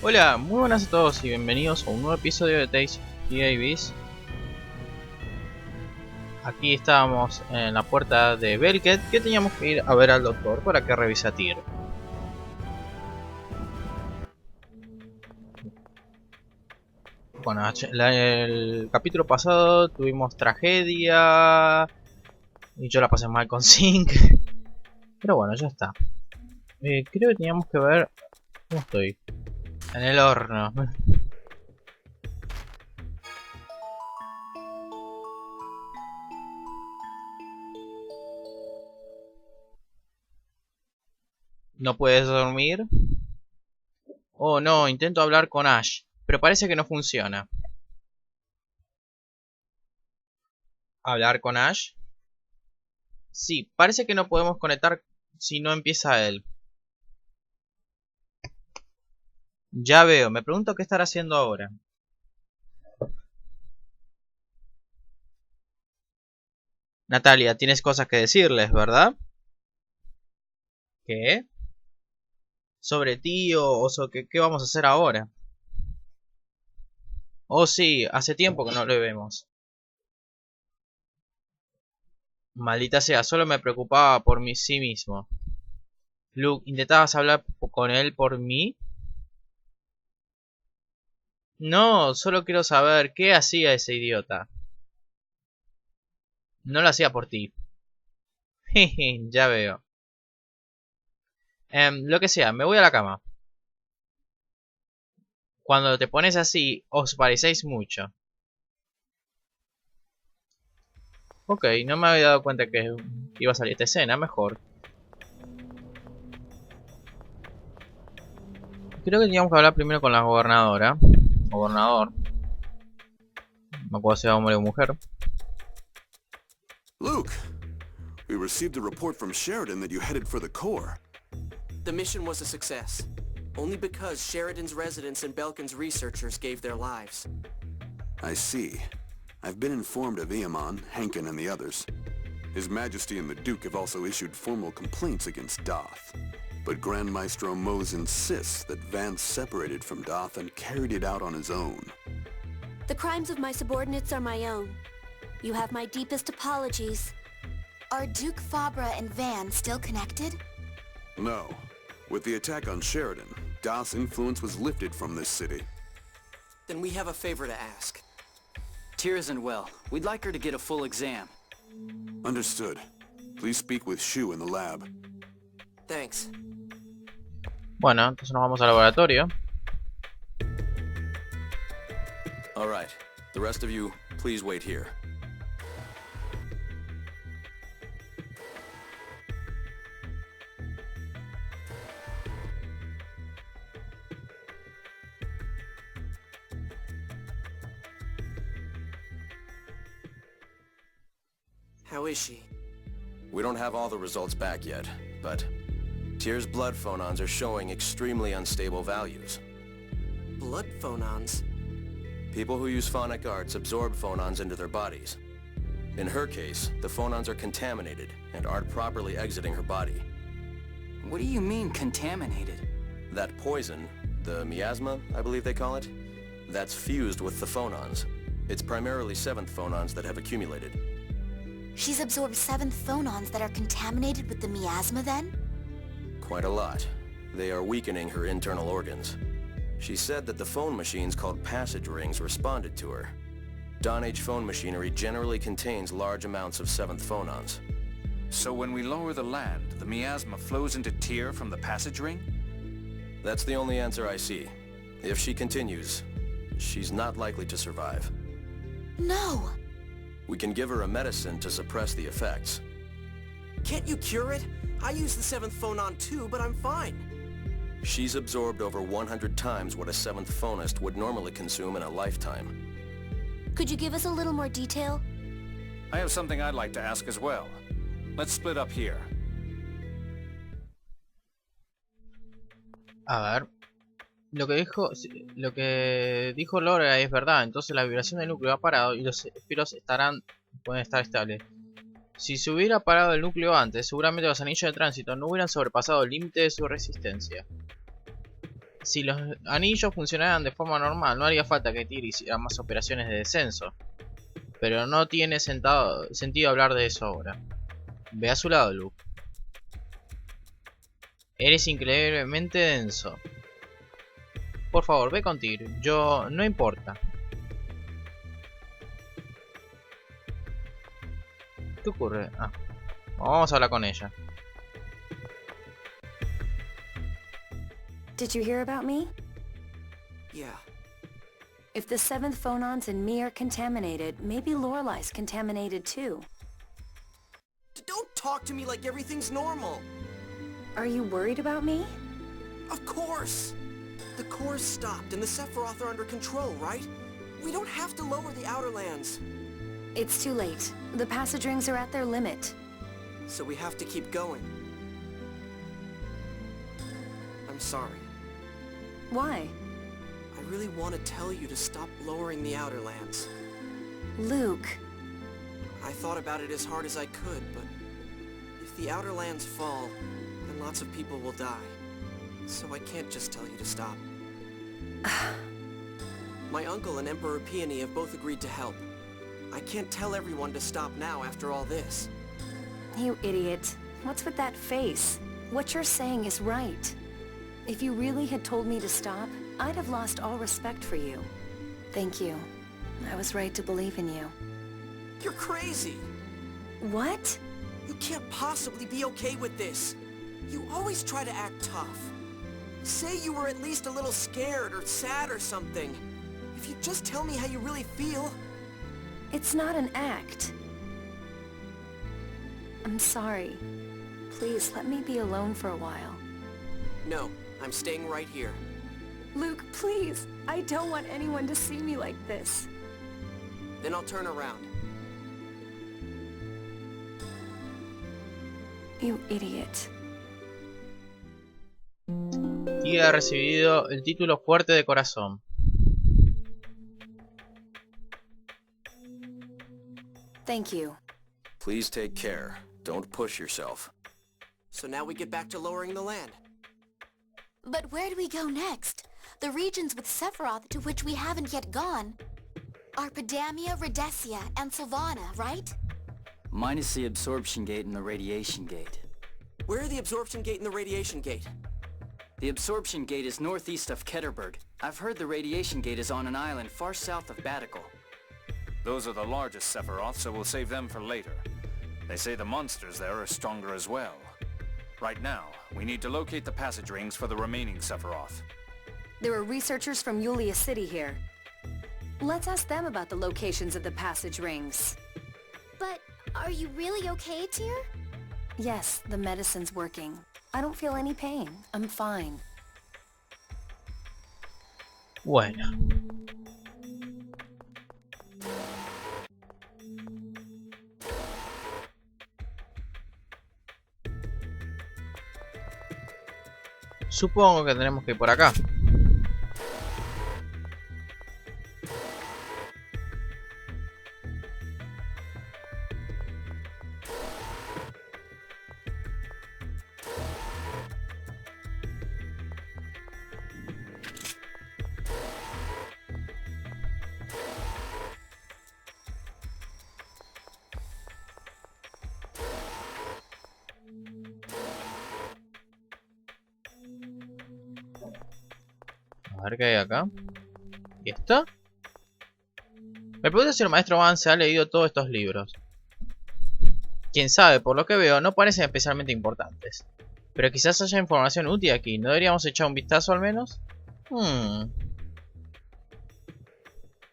Hola, muy buenas a todos y bienvenidos a un nuevo episodio de Taste TVs. Aquí estábamos en la puerta de Belket, que teníamos que ir a ver al doctor para que revise a Tyr. Bueno, el capítulo pasado tuvimos tragedia y yo la pasé mal con Zinc. Pero bueno, ya está. Creo que teníamos que ver... ¿Cómo estoy? En el horno. ¿No puedes dormir? Oh no, intento hablar con Ash, pero parece que no funciona. ¿Hablar con Ash? Sí, parece que no podemos conectar si no empieza él. Ya veo, me pregunto qué estará haciendo ahora. Natalia, tienes cosas que decirles, ¿verdad? ¿Qué? ¿Sobre ti o sobre qué vamos a hacer ahora? Oh sí, hace tiempo que no le vemos. Maldita sea, solo me preocupaba por sí mismo. Luke, ¿intentabas hablar con él por mí? No, solo quiero saber qué hacía ese idiota. No lo hacía por ti. Jeje, ya veo. Lo que sea, me voy a la cama. Cuando te pones así, os parecéis mucho. Ok, no me había dado cuenta que iba a salir esta escena, mejor. Creo que teníamos que hablar primero con la gobernadora. Gobernador. No puedo ser hombre o mujer. Luke, we received a report from Sheridan that you headed for the core. The mission was a success, only because Sheridan's residents and Belkin's researchers gave their lives. I see. I've been informed of Eamon, Hankin, and the others. His Majesty and the Duke have also issued formal complaints against Doth. But Grand Maestro Mose insists that Vance separated from Doth and carried it out on his own. The crimes of my subordinates are my own. You have my deepest apologies. Are Duke Fabra and Van still connected? No. With the attack on Sheridan, Doth's influence was lifted from this city. Then we have a favor to ask. Tyr isn't well. We'd like her to get a full exam. Understood. Please speak with Shu in the lab. Thanks. Bueno, entonces nos vamos al laboratorio. All right. The rest of you, please wait here. How is she? We don't have all the results back yet, but Tyr's blood phonons are showing extremely unstable values. Blood phonons? People who use phonic arts absorb phonons into their bodies. In her case, the phonons are contaminated and aren't properly exiting her body. What do you mean, contaminated? That poison, the miasma, I believe they call it, that's fused with the phonons. It's primarily 7th phonons that have accumulated. She's absorbed 7th phonons that are contaminated with the miasma then? Quite a lot. They are weakening her internal organs. She said that the phone machines called passage rings responded to her. Dawn-Age phone machinery generally contains large amounts of 7th phonons. So when we lower the land, the miasma flows into Tyr from the passage ring? That's the only answer I see. If she continues, she's not likely to survive. No! We can give her a medicine to suppress the effects. Can't you cure it? I use the 7th phonon too, but I'm fine. She's absorbed over 100 times what a 7th phonist would normally consume in a lifetime. Could you give us a little more detail? I have something I'd like to ask as well. Let's split up here. A ver. Lo que dijo Laura es verdad. Entonces la vibración del núcleo ha parado y los espiros pueden estar estables. Si se hubiera parado el núcleo antes, seguramente los anillos de tránsito no hubieran sobrepasado el límite de su resistencia. Si los anillos funcionaran de forma normal, no haría falta que Tyr hiciera más operaciones de descenso. Pero no tiene sentido hablar de eso ahora. Ve a su lado, Luke. Eres increíblemente denso. Por favor, ve con Tyr. Yo... no importa. ¿Qué ocurre? Ah, vamos a hablar con ella. Did you hear about me? Yeah. If the 7th phonons and me are contaminated, maybe Lorelai's contaminated too. Don't talk to me like everything's normal. Are you worried about me? Of course! The cores stopped and the Sephiroth are under control, right? We don't have to lower the Outer Lands. It's too late. The passage rings are at their limit. So we have to keep going. I'm sorry. Why? I really want to tell you to stop lowering the Outer Lands. Luke. I thought about it as hard as I could, but if the Outer Lands fall, then lots of people will die. So I can't just tell you to stop. My uncle and Emperor Peony have both agreed to help. I can't tell everyone to stop now after all this. You idiot. What's with that face? What you're saying is right. If you really had told me to stop, I'd have lost all respect for you. Thank you. I was right to believe in you. You're crazy! What? You can't possibly be okay with this. You always try to act tough. Say you were at least a little scared or sad or something. If you just tell me how you really feel... It's not an act. I'm sorry. Please, let me be alone for a while. No, I'm staying right here. Luke, please! I don't want anyone to see me like this. Then I'll turn around. You idiot. Y ha recibido el título Fuerte de Corazón. Thank you. Please take care. Don't push yourself. So now we get back to lowering the land. But where do we go next? The regions with Sephiroth to which we haven't yet gone are Pedamia, Rhodesia, and Sylvana, right? Minus the absorption gate and the radiation gate. Where are the absorption gate and the radiation gate? The absorption gate is northeast of Ketterberg. I've heard the radiation gate is on an island far south of Batical. Those are the largest Sephiroth, so we'll save them for later. They say the monsters there are stronger as well. Right now, we need to locate the passage rings for the remaining Sephiroth. There are researchers from Yulia City here. Let's ask them about the locations of the passage rings. But are you really okay, Tyr? Yes, the medicine's working. I don't feel any pain. I'm fine. Bueno. Supongo que tenemos que ir por acá. A ver qué hay acá. ¿Y esto? Me pregunto si el maestro Van se ha leído todos estos libros. Quién sabe, por lo que veo, no parecen especialmente importantes. Pero quizás haya información útil aquí. ¿No deberíamos echar un vistazo al menos?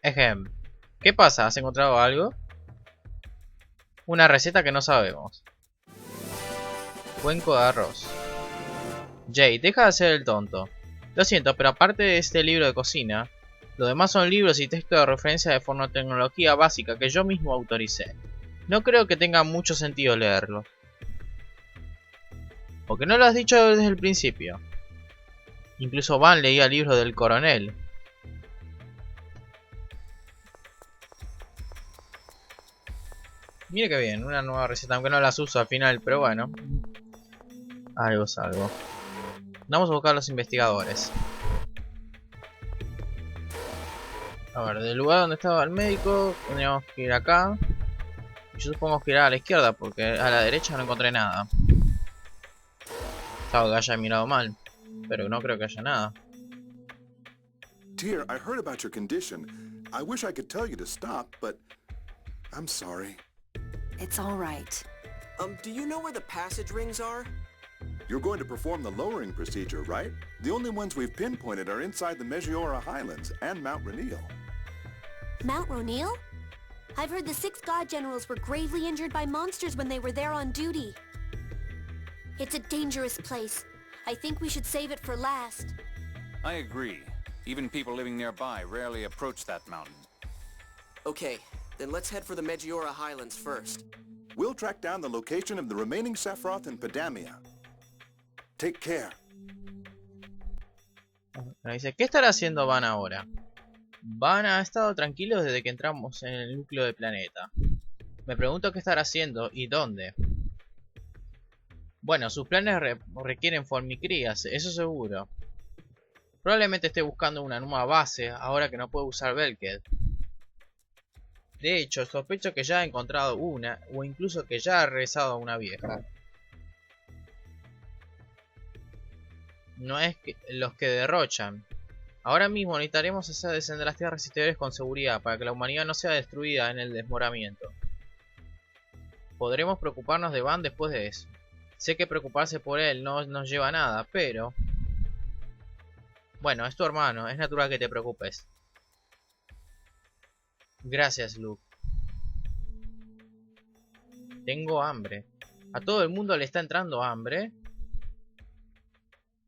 Ejem. ¿Qué pasa? ¿Has encontrado algo? Una receta que no sabemos. Cuenco de arroz. Jay, deja de hacer el tonto. Lo siento, pero aparte de este libro de cocina, lo demás son libros y textos de referencia de fonotecnología básica que yo mismo autoricé. No creo que tenga mucho sentido leerlo. ¿Por qué no lo has dicho desde el principio? Incluso Van leía libros del coronel. Mire que bien, una nueva receta, aunque no las uso al final, pero bueno. Algo es algo. Vamos a buscar a los investigadores. A ver, del lugar donde estaba el médico, tendríamos que ir acá. Yo supongo que ir a la izquierda, porque a la derecha no encontré nada. Salvo que haya mirado mal, pero no creo que haya nada. Dear, I heard about your condition. I wish I could tell you to stop, but I'm sorry. It's all right. Do you know where the passage rings are? You're going to perform the lowering procedure, right? The only ones we've pinpointed are inside the Megiora Highlands and Mount Rainiel. Mount Rainiel? I've heard the 6 god generals were gravely injured by monsters when they were there on duty. It's a dangerous place. I think we should save it for last. I agree. Even people living nearby rarely approach that mountain. Okay, then let's head for the Megiora Highlands first. We'll track down the location of the remaining Sephiroth in Padamia. Take care. Me dice, ¿qué estará haciendo Van ahora? Van ha estado tranquilo desde que entramos en el núcleo del planeta. Me pregunto qué estará haciendo y dónde. Bueno, sus planes requieren formicrías, eso seguro. Probablemente esté buscando una nueva base ahora que no puede usar Belked. De hecho, sospecho que ya ha encontrado una, o incluso que ya ha regresado a una vieja. No es que los que derrochan. Ahora mismo necesitaremos hacer descender las tierras exteriores con seguridad para que la humanidad no sea destruida en el desmoramiento. Podremos preocuparnos de Van después de eso. Sé que preocuparse por él no nos lleva a nada, pero... Bueno, es tu hermano, es natural que te preocupes. Gracias, Luke. Tengo hambre. ¿A todo el mundo le está entrando hambre?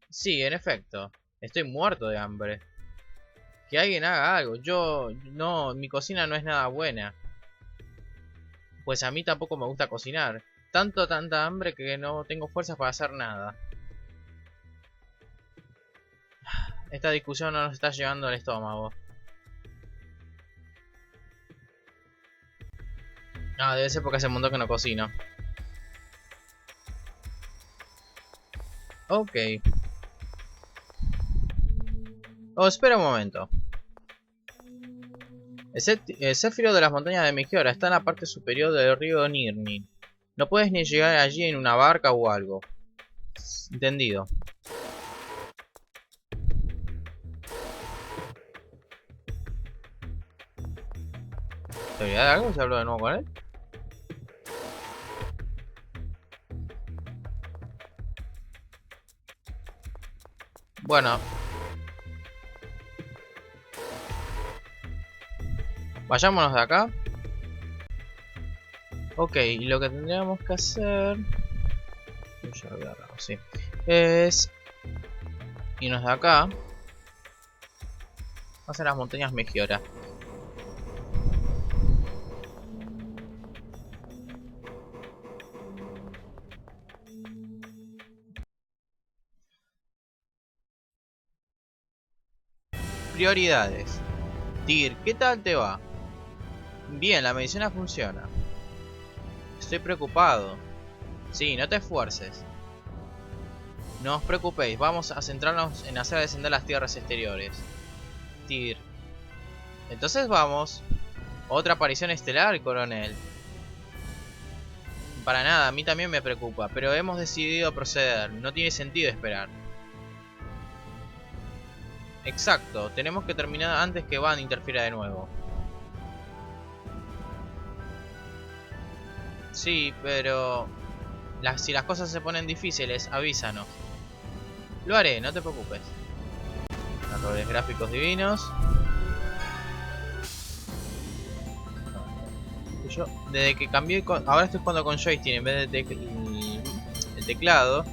Sí, en efecto. Estoy muerto de hambre. Que alguien haga algo. Mi cocina no es nada buena. Pues a mí tampoco me gusta cocinar. Tanta hambre que no tengo fuerzas para hacer nada. Esta discusión no nos está llevando al estómago. Ah, debe ser porque hace un montón que no cocino. Ok. Oh, espera un momento. El Céfiro de las montañas de Megiora está en la parte superior del río Nirni. No puedes ni llegar allí en una barca o algo. Entendido. ¿Te olvidás de algo si hablo de nuevo con él? Bueno. Vayámonos de acá. Ok, y lo que tendríamos que hacer... Ya lo voy a agarrar, sí. Es... irnos de acá. Vamos a las montañas Megiora. Prioridades. Tyr, ¿qué tal te va? Bien, la medicina funciona. Estoy preocupado. Sí, no te esfuerces. No os preocupéis, vamos a centrarnos en hacer descender las tierras exteriores. Tyr. Entonces vamos. Otra aparición estelar, coronel. Para nada, a mí también me preocupa, pero hemos decidido proceder. No tiene sentido esperar. Exacto, tenemos que terminar antes que Van interfiera de nuevo. Sí, pero... si las cosas se ponen difíciles, avísanos. Lo haré, no te preocupes. Errores gráficos divinos. Yo, desde que cambié... ahora estoy jugando con joystick en vez de el teclado.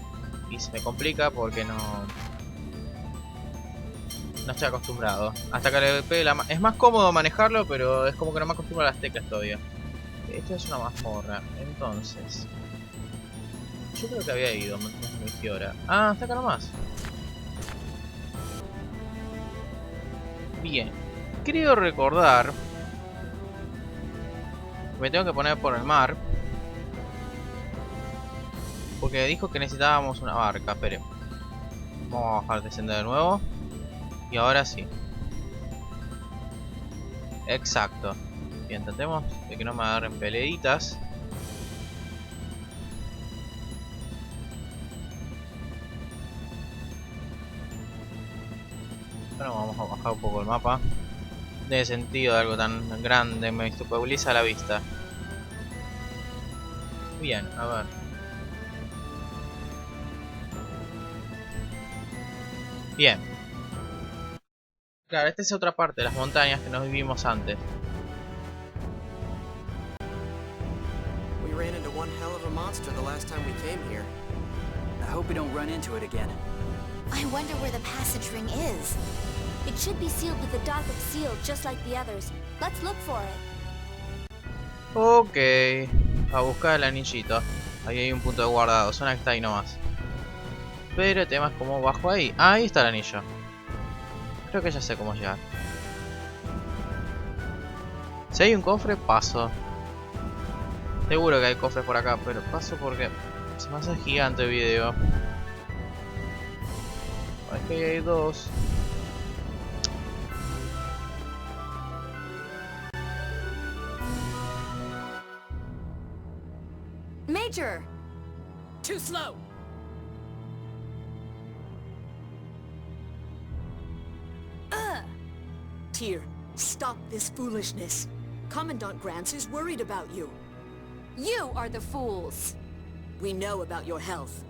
Y se me complica porque no estoy acostumbrado. Hasta que le pegue la es más cómodo manejarlo, pero es como que no me acostumbro a las teclas todavía. Esto es una mazmorra, entonces... Yo creo que había ido, Megiora. Ah, está acá nomás. Bien. Creo recordar... me tengo que poner por el mar. Porque dijo que necesitábamos una barca, espere. Vamos a bajar descender de nuevo. Y ahora sí. Exacto. Bien, tratemos de que no me agarren peleitas. Bueno, vamos a bajar un poco el mapa. No tiene sentido algo tan grande, me obstaculiza la vista. Bien, a ver. Bien. Claro, esta es otra parte de las montañas que nos vivimos antes. We ran into one hell of a monster the last time we came here. I hope we don't run into it again. I wonder where the passage ring is. It should be sealed with a Dothic seal, just like the others. Let's look for it. Ok. A buscar el anillito. Ahí hay un punto de guardado. Suena que está ahí nomás. Pero el tema es cómo bajo ahí. Ah, ahí está el anillo. Creo que ya sé cómo llegar. Si hay un cofre, paso. Seguro que hay cofres por acá, pero paso porque se me hace gigante el video. Es que hay dos. Major! Too slow! Tyr, stop this foolishness. Commandant Grants is worried about you. You are the fools! We know about your health.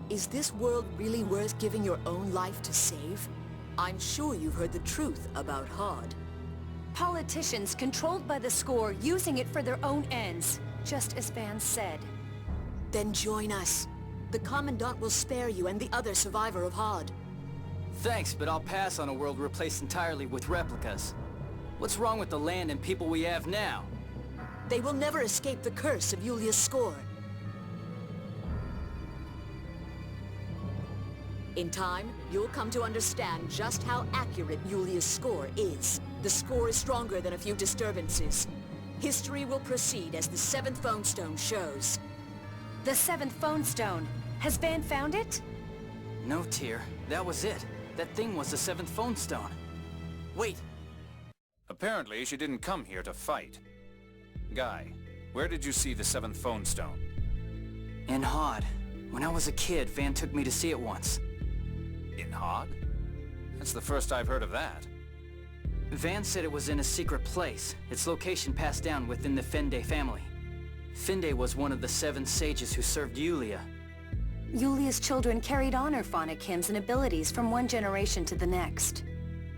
Is this world really worth giving your own life to save? I'm sure you've heard the truth about Hod. Politicians controlled by the score, using it for their own ends, just as Van said. Then join us. The Commandant will spare you and the other survivor of Hod. Thanks, but I'll pass on a world replaced entirely with replicas. What's wrong with the land and people we have now? They will never escape the curse of Julia's score. In time, you'll come to understand just how accurate Julia's score is. The score is stronger than a few disturbances. History will proceed as the seventh phone stone shows. The seventh phone stone. Has Van found it? No, Tyr. That was it. That thing was the seventh phone stone. Wait. Apparently, she didn't come here to fight. Guy, where did you see the seventh phone stone? In Hod. When I was a kid, Van took me to see it once. In Hod? That's the first I've heard of that. Van said it was in a secret place. Its location passed down within the Fende family. Fende was one of the 7 sages who served Julia. Julia's children carried on her phonic hymns and abilities from one generation to the next.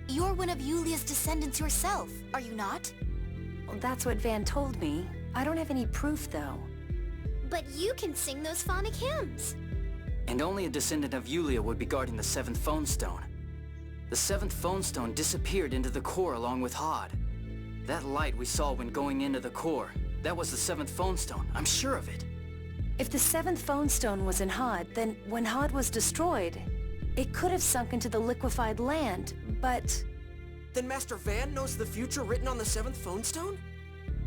You're one of Julia's descendants yourself, are you not? Well, that's what Van told me. I don't have any proof, though. But you can sing those phonic hymns. And only a descendant of Julia would be guarding the 7th phone stone. The 7th phone stone disappeared into the core along with Hod. That light we saw when going into the core, that was the 7th phone stone. I'm sure of it. If the 7th phone stone was in Hod, then when Hod was destroyed, it could have sunk into the liquefied land, but... Then Master Van knows the future written on the seventh phone stone?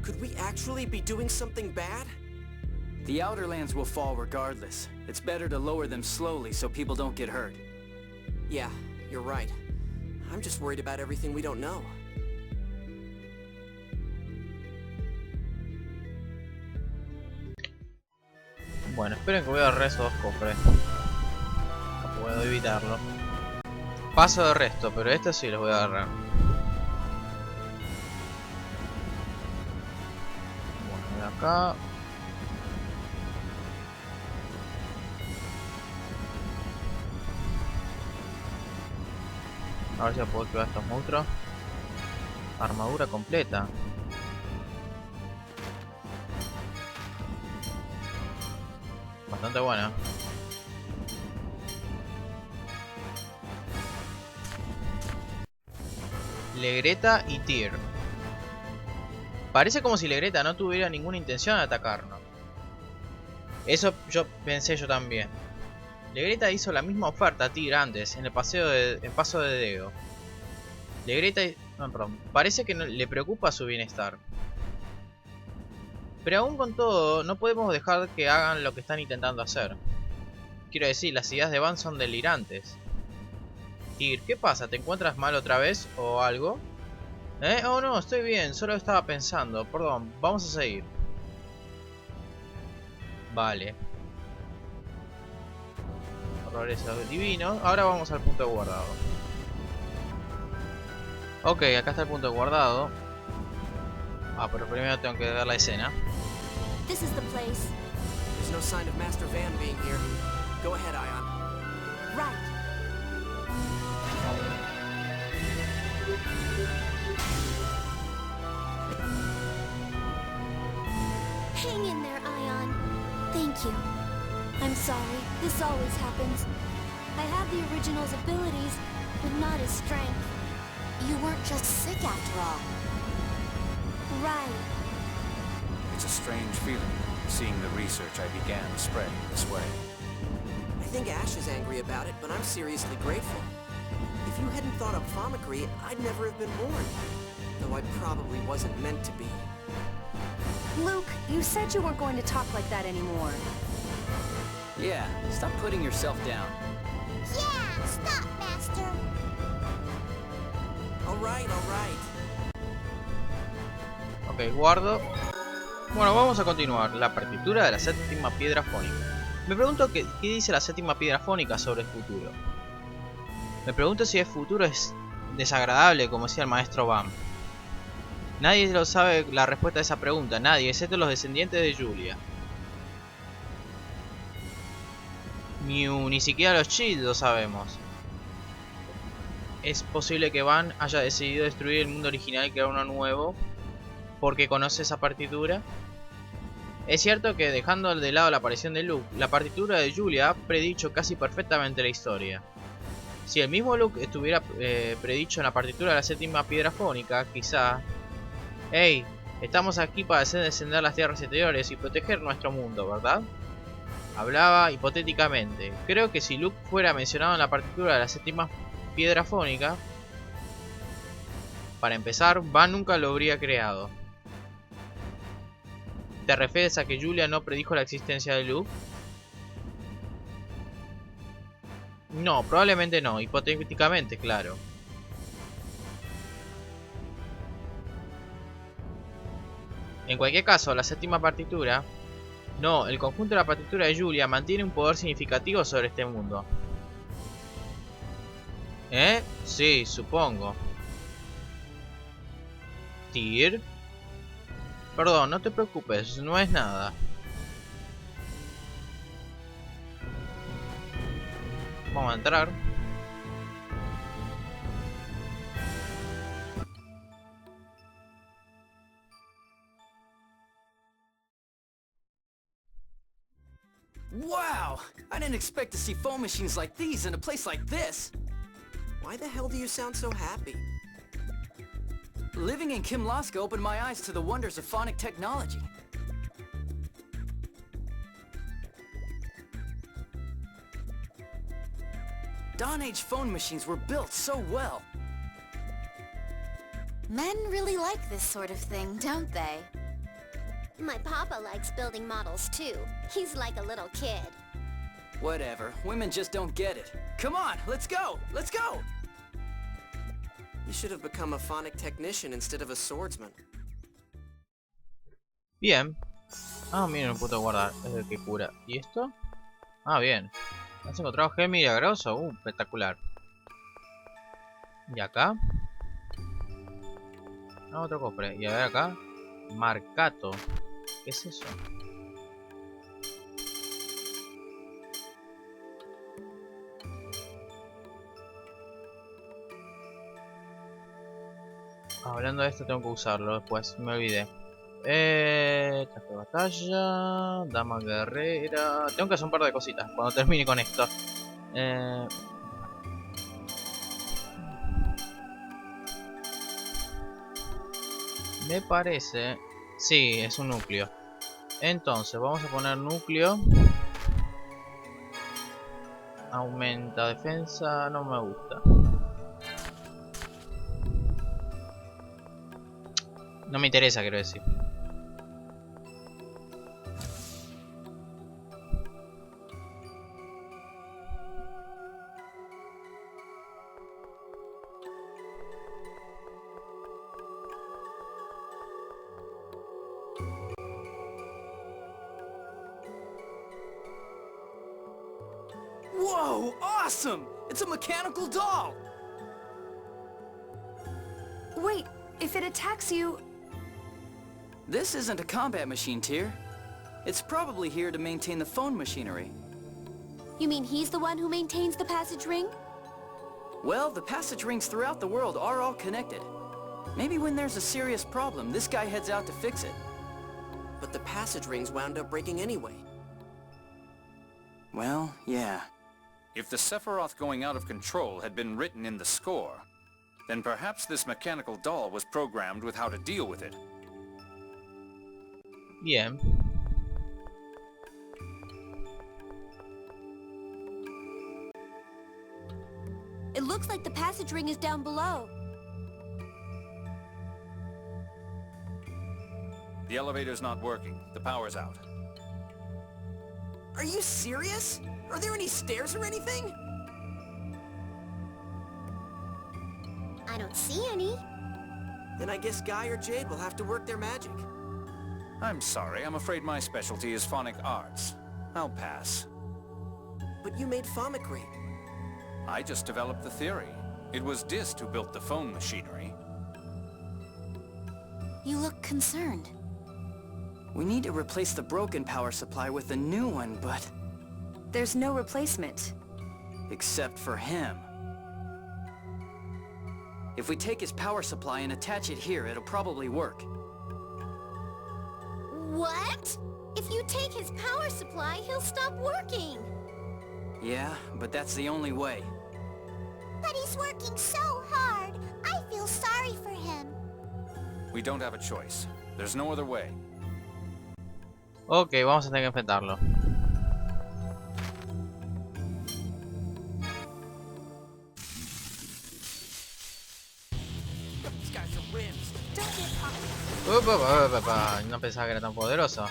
Could we actually be doing something bad? The Outer Lands will fall regardless. It's better to lower them slowly so people don't get hurt. Yeah, you're right. I'm just worried about everything we don't know. Bueno, esperen que voy a agarrar esos 2 cofres. No puedo evitarlo. Paso de resto, pero este sí los voy a agarrar. Bueno, de acá. A ver si puedo activar estos monstruos. Armadura completa. Bastante buena. Legreta y Tyr. Parece como si Legreta no tuviera ninguna intención de atacarnos. Eso yo pensé yo también. Legreta hizo la misma oferta a Tyr antes, en el paso de Dego. Legreta... No, perdón. Parece que no, le preocupa su bienestar. Pero aún con todo, no podemos dejar que hagan lo que están intentando hacer. Quiero decir, las ideas de Van son delirantes. Tyr, ¿qué pasa? ¿Te encuentras mal otra vez o algo? Oh no, estoy bien, solo estaba pensando. Perdón, vamos a seguir. Vale. Horrores divinos. Ahora vamos al punto de guardado. Ok, acá está el punto de guardado. Ah, pero primero tengo que ver la escena. This is the place. There's no sign of Master Van being here. Go ahead, Ion. Right. Hang in there, Ion. Thank you. I'm sorry. This always happens. I have the original's abilities, but not his strength. You weren't just sick after all. Right. It's a strange feeling, seeing the research I began spreading this way. I think Ash is angry about it, but I'm seriously grateful. If you hadn't thought up Famicry, I'd never have been born. Though I probably wasn't meant to be. Luke, you said you weren't going to talk like that anymore. Yeah, stop putting yourself down. Yeah, stop, Master. All right, all right. Ok, guardo. Bueno, vamos a continuar. La partitura de la séptima piedra fónica. Me pregunto qué dice la séptima piedra fónica sobre el futuro. Me pregunto si el futuro es desagradable, como decía el maestro Van. Nadie lo sabe la respuesta a esa pregunta, nadie, excepto los descendientes de Julia. Ni siquiera los Chids lo sabemos. Es posible que Van haya decidido destruir el mundo original y crear uno nuevo porque conoce esa partitura. Es cierto que, dejando de lado la aparición de Luke, la partitura de Julia ha predicho casi perfectamente la historia. Si el mismo Luke estuviera predicho en la partitura de la séptima piedra fónica, quizá... Hey, estamos aquí para hacer descender las tierras interiores y proteger nuestro mundo, ¿verdad? Hablaba hipotéticamente. Creo que si Luke fuera mencionado en la partitura de la séptima piedra fónica, para empezar, Van nunca lo habría creado. ¿Te refieres a que Julia no predijo la existencia de Luke? No, probablemente no, hipotéticamente, claro. En cualquier caso, la séptima partitura... No, el conjunto de la partitura de Julia mantiene un poder significativo sobre este mundo. ¿Eh? Sí, supongo. ¿Tyr? Perdón, no te preocupes, no es nada. Vamos a entrar. Wow! I didn't expect to see phone machines like these in a place like this. Why the hell do you sound so happy? Living in Kimlaska opened my eyes to the wonders of phonic technology. Dawn Age phone machines were built so well. Men really like this sort of thing, don't they? My papa likes building models too. He's like a little kid. Whatever, women just don't get it. Come on, let's go! Let's go! You should have become a phonic technician instead of a swordsman. Bien. Ah, miren, un punto de guardar. Que cura. ¿Y esto? Ah, bien. ¿Has encontrado gel milagroso? Espectacular. ¿Y acá? Ah, otro cofre. Y a ver acá. Marcato. ¿Qué es eso? Hablando de esto tengo que usarlo después, me olvidé. Traje de batalla, dama guerrera. Tengo que hacer un par de cositas cuando termine con esto. Me parece... Sí, es un núcleo. Entonces, vamos a poner núcleo. Aumenta defensa, no me gusta. No me interesa, quiero decir. Whoa! Awesome! It's a mechanical doll! Wait, if it attacks you... This isn't a combat machine, Tyr. It's probably here to maintain the phone machinery. You mean he's the one who maintains the passage ring? Well, the passage rings throughout the world are all connected. Maybe when there's a serious problem, this guy heads out to fix it. But the passage rings wound up breaking anyway. Well, yeah. If the Sephiroth going out of control had been written in the score, then perhaps this mechanical doll was programmed with how to deal with it. Bien. It looks like the passage ring is down below. The elevator's not working. The power's out. Are you serious? Are there any stairs or anything? I don't see any. Then I guess Guy or Jade will have to work their magic. I'm sorry. I'm afraid my specialty is phonic arts. I'll pass. But you made Famicrete. I just developed the theory. It was Dist who built the phone machinery. You look concerned. We need to replace the broken power supply with a new one, but... There's no replacement. except for him. If we take his power supply and attach it here, it'll probably work. What? If you take his power supply, he'll stop working. Yeah, but that's the only way. But he's working so hard. I feel sorry for him. We don't have a choice. There's no other way. Ok, vamos a tener que enfrentarlo. No pensaba que era tan poderoso.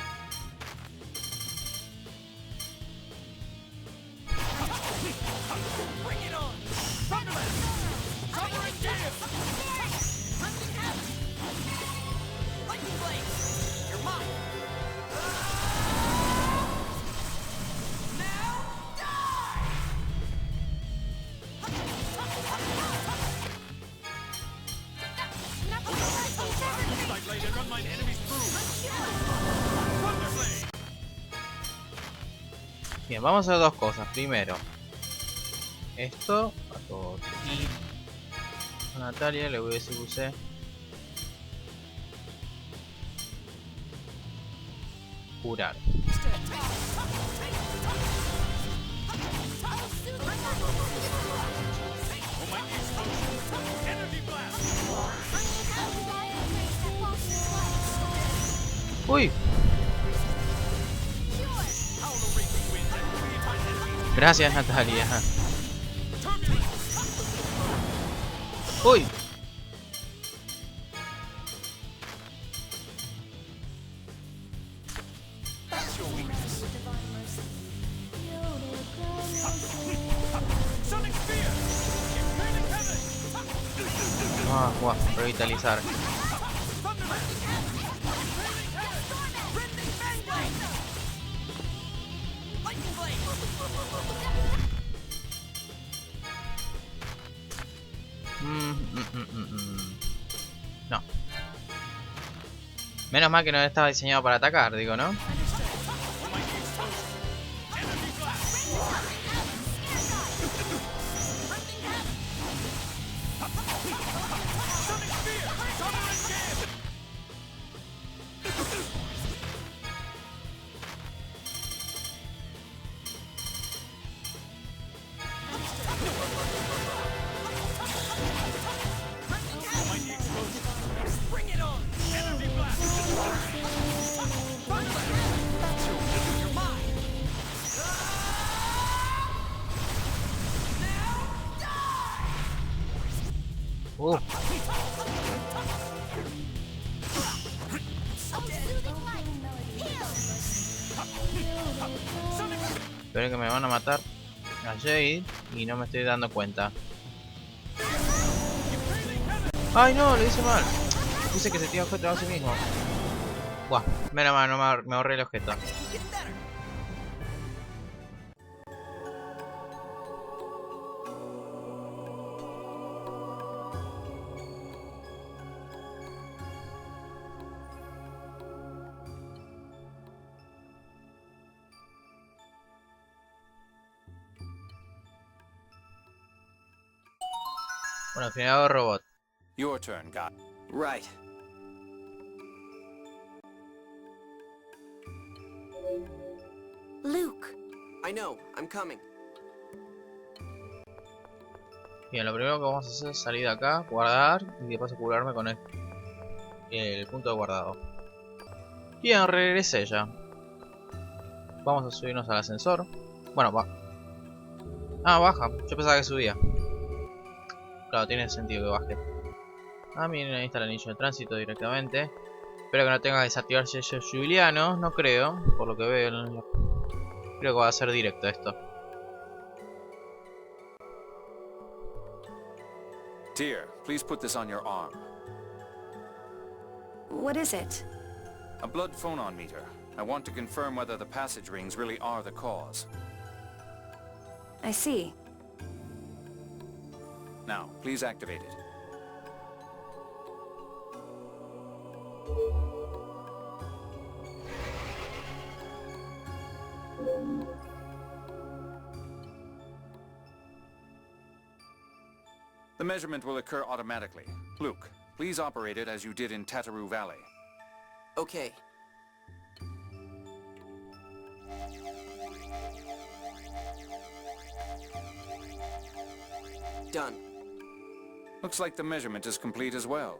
Bien, vamos a hacer dos cosas. Primero, esto a todos. Y a Natalia le voy a decir usted. Curar. Uy. Gracias, Natalia. Uy. Ah, guau, revitalizar. No. Menos mal que no estaba diseñado para atacar, digo, ¿no? Pero que me van a matar a Jade y no me estoy dando cuenta. ¡Ay no! Lo hice mal. Puse que se tira objeto a sí mismo. Buah, menos mal, me ahorré el objeto. Bueno, generador robot. Your turn, guy. Right. Luke. I know, I'm coming. Bien, lo primero que vamos a hacer es salir de acá, guardar y de paso curarme con el punto de guardado. Bien, regresé ya. Vamos a subirnos al ascensor. Bueno, va. Ah, baja. Yo pensaba que subía. Claro, tiene sentido que baje. Ah, miren, ahí está el anillo de tránsito directamente. Espero que no tenga que desactivarse esos julianos, no creo, por lo que veo. Creo que va a ser directo esto. Dear, please put this on your arm. What is it? A blood phonon meter. I want to confirm whether the passage rings really are the cause. I see. Now, please activate it. The measurement will occur automatically. Luke, please operate it as you did in Tataroo Valley. Okay. Done. Looks like the measurement is complete as well.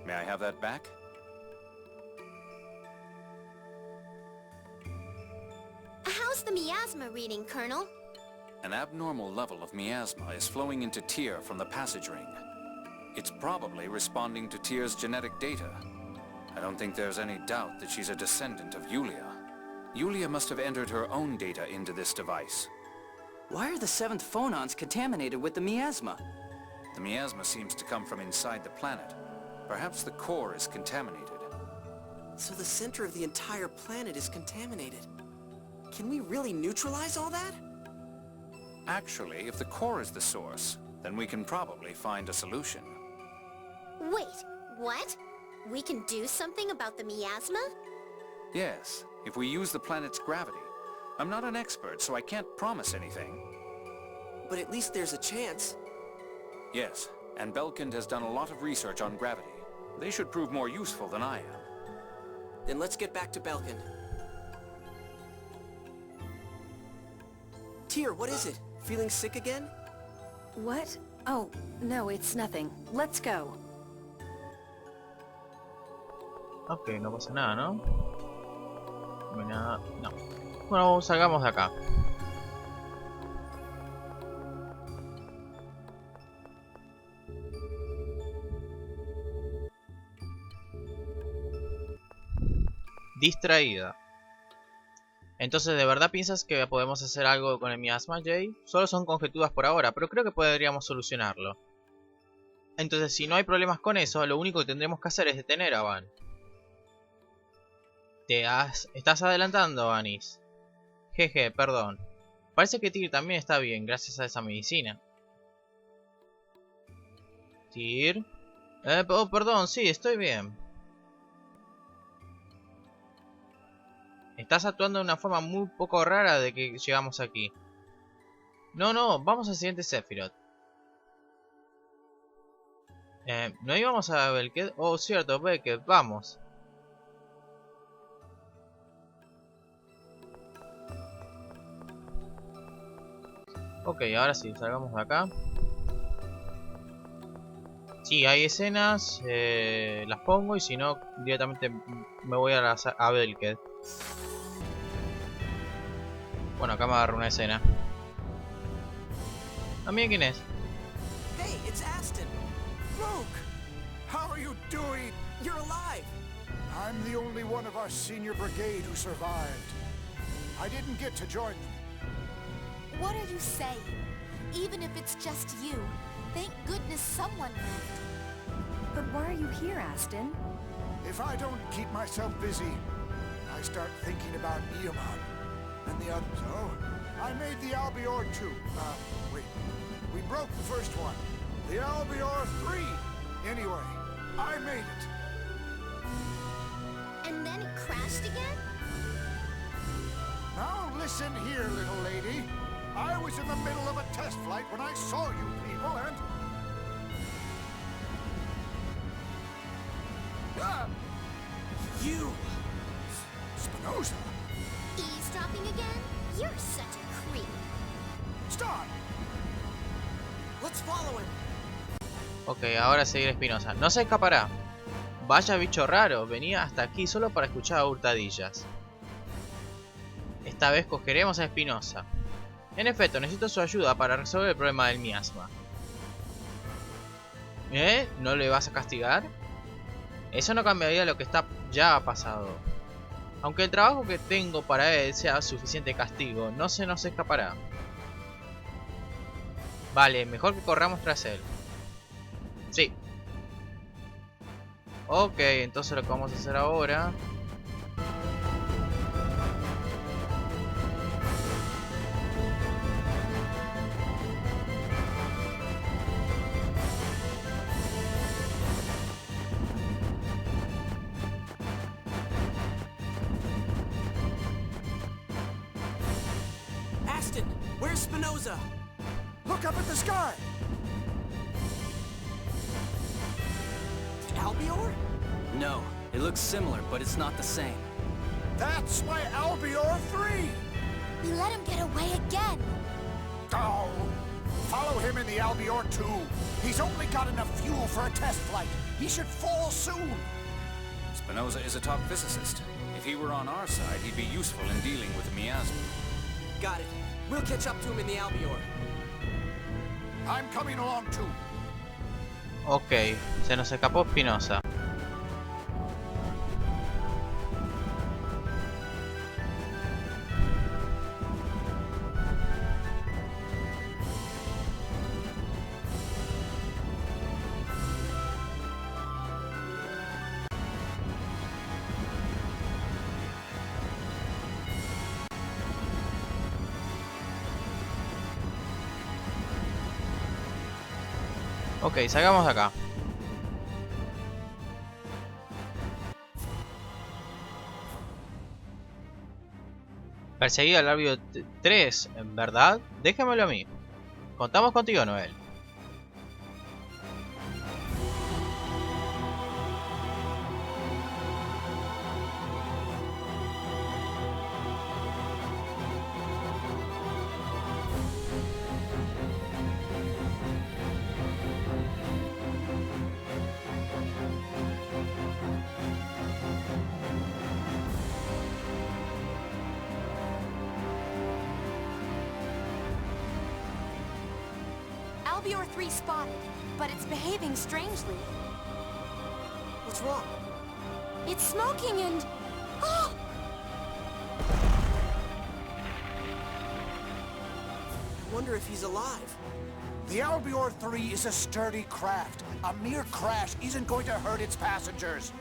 May I have that back? How's the miasma reading, Colonel? An abnormal level of miasma is flowing into Tyr from the passage ring. It's probably responding to Tyr's genetic data. I don't think there's any doubt that she's a descendant of Yulia. Yulia must have entered her own data into this device. Why are the 7th phonons contaminated with the miasma? The miasma seems to come from inside the planet. Perhaps the core is contaminated. So the center of the entire planet is contaminated. Can we really neutralize all that? Actually, if the core is the source, then we can probably find a solution. Wait, what? We can do something about the miasma? Yes, if we use the planet's gravity. I'm not an expert, so I can't promise anything. But at least there's a chance. Yes, and Belkind has done a lot of research on gravity. They should prove more useful than I am. Then let's get back to Belkind. Tyr, what is it? Feeling sick again? What? Oh, no, it's nothing. Let's go. Ok, no pasa nada, ¿no? No hay nada. No. Bueno, salgamos de acá. Distraída. Entonces, ¿de verdad piensas que podemos hacer algo con el miasma, Jay? Solo son conjeturas por ahora, pero creo que podríamos solucionarlo. Entonces, si no hay problemas con eso, lo único que tendremos que hacer es detener a Van. Estás adelantando, Anis. Jeje, perdón. Parece que Tyr también está bien, gracias a esa medicina. Tyr. Oh, perdón, sí, estoy bien. Estás actuando de una forma muy poco rara de que llegamos aquí. No, vamos al siguiente Sephiroth. ¿No íbamos a Belked? Oh, cierto, Belked, vamos. Ok, ahora sí, salgamos de acá. Sí, hay escenas, las pongo y si no, directamente me voy a Belked. Bueno, acá me agarro una escena. ¿A mí quién es? Hey, it's Aston! Luke! How are you doing? You're alive! I'm the only one of our senior brigade who survived. I didn't get to join them. What are you saying? Even if it's just you, thank goodness someone left. But why are you here, Aston? If I don't keep myself busy, I start thinking about Eamon and the others. Oh, I made the Albior 2. Wait. We broke the first one. The Albior 3. Anyway, I made it. And then it crashed again? Now listen here, little lady. I was in the middle of a test flight when I saw you people, and You! Spinoza? Eavesdropping again? You're such a creep. Stop! Let's follow him. Ok, ahora seguir Espinosa. No se escapará. Vaya bicho raro, venía hasta aquí solo para escuchar a hurtadillas. Esta vez cogeremos a Espinosa. En efecto, necesito su ayuda para resolver el problema del miasma. ¿Eh? ¿No le vas a castigar? Eso no cambiaría lo que ya ha pasado. Aunque el trabajo que tengo para él sea suficiente castigo, no se nos escapará. Vale, mejor que corramos tras él. Sí. Ok, entonces lo que vamos a hacer ahora... Aston, where's Spinoza? Look up at the sky! Albior? No, it looks similar, but it's not the same. That's my Albior 3! We let him get away again. Oh! Follow him in the Albior 2. He's only got enough fuel for a test flight. He should fall soon. Spinoza is a top physicist. If he were on our side, he'd be useful in dealing with the miasma. Got it. We'll catch up to him in the Albior. I'm coming along too. Ok, se nos escapó Espinosa. Ok, salgamos de acá. Perseguí al árbitro 3, ¿verdad? Déjamelo a mí. Contamos contigo, Noel. Albior 3 spotted, but it's behaving strangely. What's wrong? It's smoking and... Oh! I wonder if he's alive. The Albior 3 is a sturdy craft. A mere crash isn't going to hurt its passengers.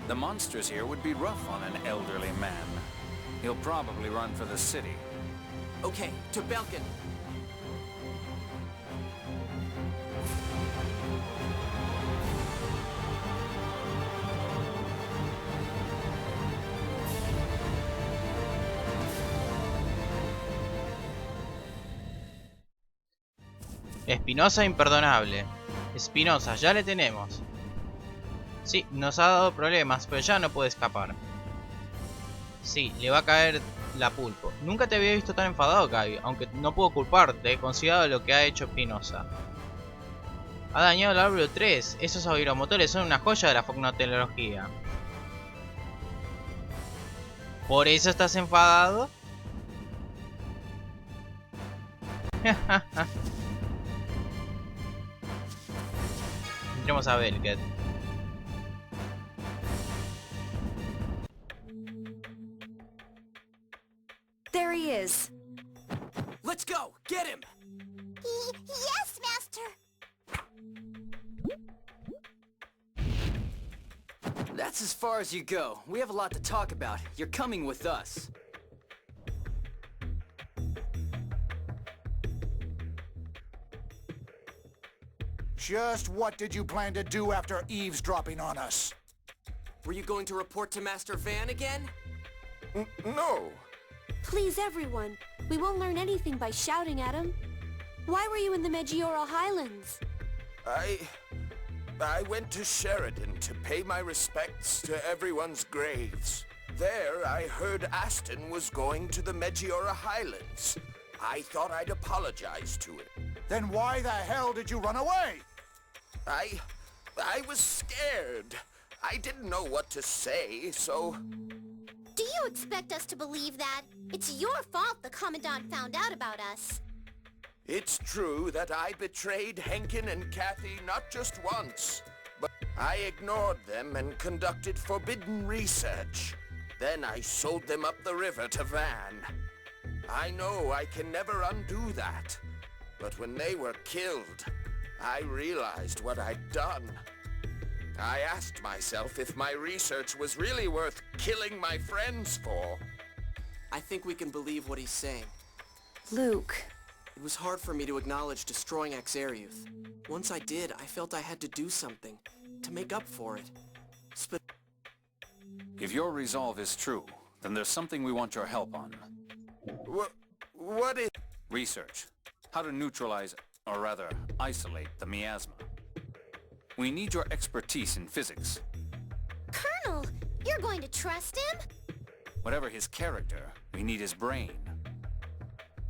The monsters here would be rough on an elderly man. He'll probably run for the city. Okay, to Belkin. Espinosa imperdonable. Espinosa, ya le tenemos. Sí, nos ha dado problemas, pero ya no puede escapar. Sí, le va a caer la pulpo. Nunca te había visto tan enfadado, Gaby, aunque no puedo culparte, considerado lo que ha hecho Espinosa. Ha dañado el árbol 3. Esos aeromotores son una joya de la nanotecnología. ¿Por eso estás enfadado? Entremos a Belket. There he is. Let's go! Get him! Yes, Master! That's as far as you go. We have a lot to talk about. You're coming with us. Just what did you plan to do after eavesdropping on us? Were you going to report to Master Van again? No. Please, everyone. We won't learn anything by shouting at him. Why were you in the Meggioro Highlands? I went to Sheridan to pay my respects to everyone's graves. There, I heard Aston was going to the Medjiora Highlands. I thought I'd apologize to him. Then why the hell did you run away? I was scared. I didn't know what to say, so... Do you expect us to believe that? It's your fault the Commandant found out about us. It's true that I betrayed Henkin and Kathy not just once, but I ignored them and conducted forbidden research. Then I sold them up the river to Van. I know I can never undo that, but when they were killed, I realized what I'd done. I asked myself if my research was really worth killing my friends for. I think we can believe what he's saying. Luke. It was hard for me to acknowledge destroying Exariuth. Once I did, I felt I had to do something to make up for it. If your resolve is true, then there's something we want your help on. What is... Research. How to neutralize, or rather, isolate the miasma. We need your expertise in physics. Colonel, you're going to trust him? Whatever his character, we need his brain.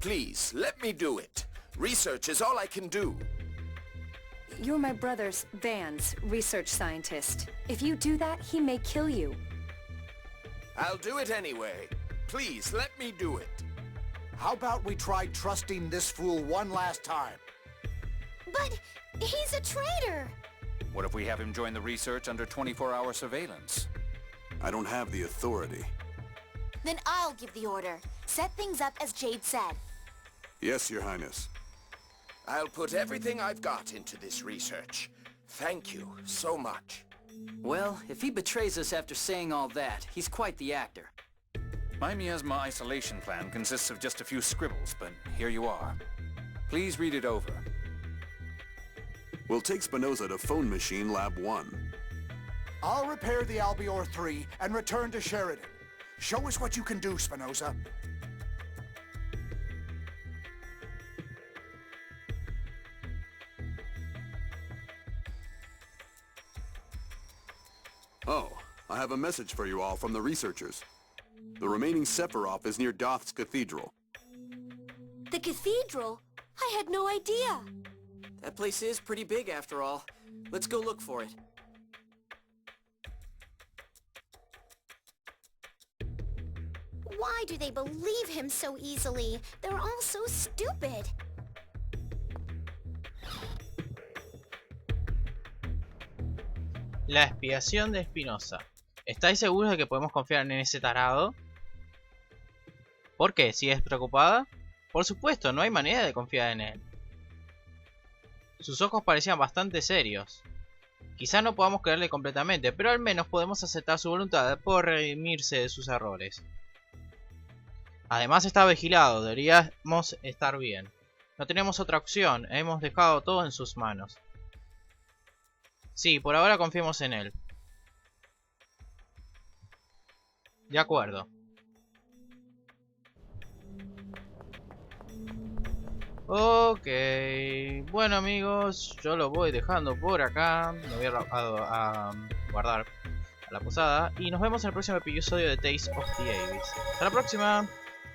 Please, let me do it. Research is all I can do. You're my brother's, Van's, research scientist. If you do that, he may kill you. I'll do it anyway. Please, let me do it. How about we try trusting this fool one last time? But he's a traitor! What if we have him join the research under 24-hour surveillance? I don't have the authority. Then I'll give the order. Set things up as Jade said. Yes, Your Highness. I'll put everything I've got into this research. Thank you so much. Well, if he betrays us after saying all that, he's quite the actor. My miasma isolation plan consists of just a few scribbles, but here you are. Please read it over. We'll take Spinoza to Phone Machine Lab 1. I'll repair the Albior 3 and return to Sheridan. Show us what you can do, Spinoza. Oh, I have a message for you all from the researchers. The remaining Sephiroth is near Doth's Cathedral. The cathedral? I had no idea. That place is pretty big after all. Let's go look for it. Why do they believe him so easily? They're all so stupid. La expiación de Spinoza. ¿Estáis seguros de que podemos confiar en ese tarado? ¿Por qué? ¿Sigues preocupada? Por supuesto, no hay manera de confiar en él. Sus ojos parecían bastante serios. Quizá no podamos creerle completamente, pero al menos podemos aceptar su voluntad por redimirse de sus errores. Además está vigilado, deberíamos estar bien. No tenemos otra opción, hemos dejado todo en sus manos. Sí, por ahora confiemos en él. De acuerdo. Ok, bueno amigos, yo lo voy dejando por acá. Me voy a guardar a la posada. Y nos vemos en el próximo episodio de Tales of the Abyss. Hasta la próxima.